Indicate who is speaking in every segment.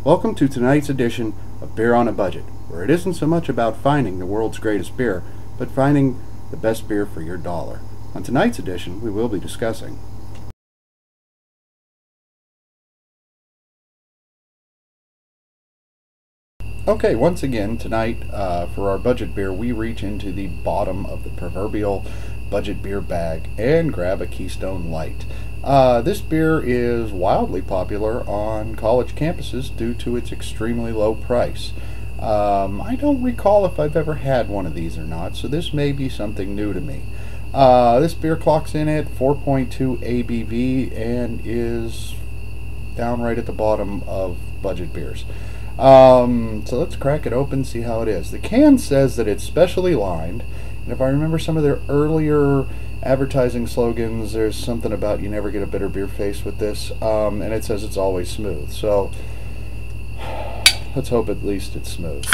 Speaker 1: Welcome to tonight's edition of Beer on a Budget, where it isn't so much about finding the world's greatest beer, but finding the best beer for your dollar. On tonight's edition, we will be discussing Okay, once again, tonight for our budget beer, we reach into the bottom of the proverbial budget beer bag and grab a Keystone Light. This beer is wildly popular on college campuses due to its extremely low price. I don't recall if I've ever had one of these or not, so this may be something new to me. This beer clocks in at 4.2 ABV and is down right at the bottom of budget beers. So let's crack it open, see how it is. The can says that it's specially lined, and if I remember some of their earlier advertising slogans, there's something about you never get a bitter beer face with this, and it says it's always smooth. So let's hope at least it's smooth.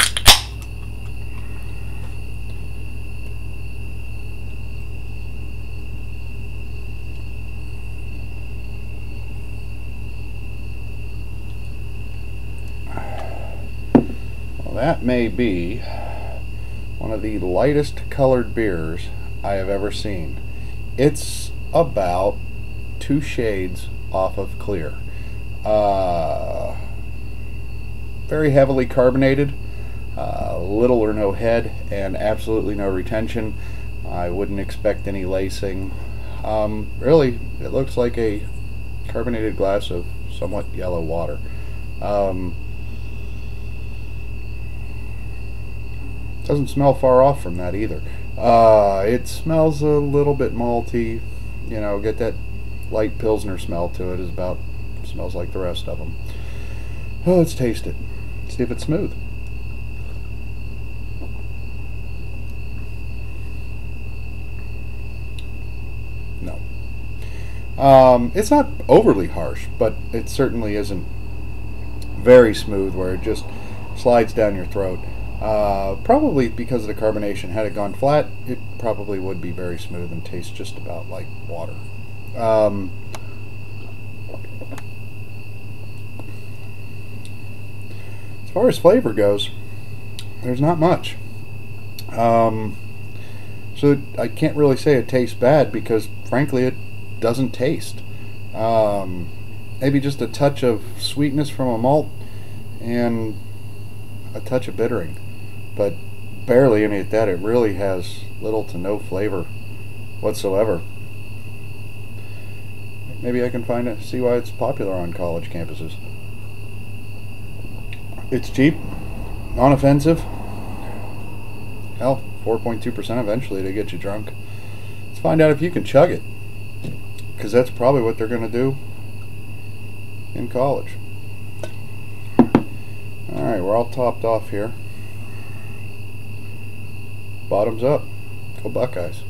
Speaker 1: That may be one of the lightest colored beers I have ever seen. It's about 2 shades off of clear. Very heavily carbonated, little or no head, and absolutely no retention. I wouldn't expect any lacing. Really, it looks like a carbonated glass of somewhat yellow water. Doesn't smell far off from that either. It smells a little bit malty. You know, get that light Pilsner smell to it. Smells like the rest of them. Oh, let's taste it. See if it's smooth. No. It's not overly harsh, but it certainly isn't very smooth where it just slides down your throat. Probably because of the carbonation. Had it gone flat, it probably would be very smooth and taste just about like water. As far as flavor goes, there's not much. So I can't really say it tastes bad because, frankly, it doesn't taste. Maybe just a touch of sweetness from a malt and a touch of bittering, but barely any of that. It really has little to no flavor whatsoever. Maybe I can see why it's popular on college campuses. It's cheap, non-offensive. Hell, 4.2% eventually to get you drunk. Let's find out if you can chug it, because that's probably what they're going to do in college. Alright, we're all topped off here. Bottoms up. Go Buckeyes.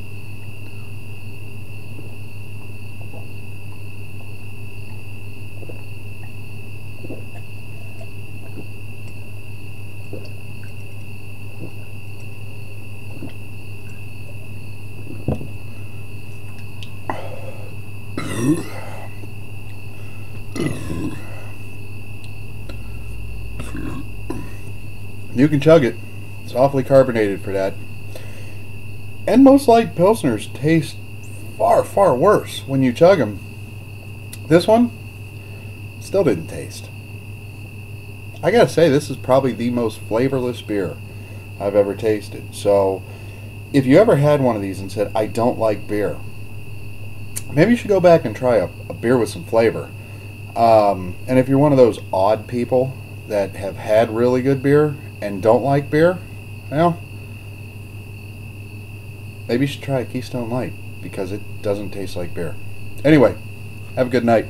Speaker 1: You can chug it. It's awfully carbonated for that. And most light Pilsners taste far, far worse when you chug them. This one still didn't taste. I gotta say, this is probably the most flavorless beer I've ever tasted. So if you ever had one of these and said, I don't like beer, maybe you should go back and try a beer with some flavor. And if you're one of those odd people that have had really good beer and don't like beer, well, maybe you should try a Keystone Light because it doesn't taste like beer. Anyway, have a good night.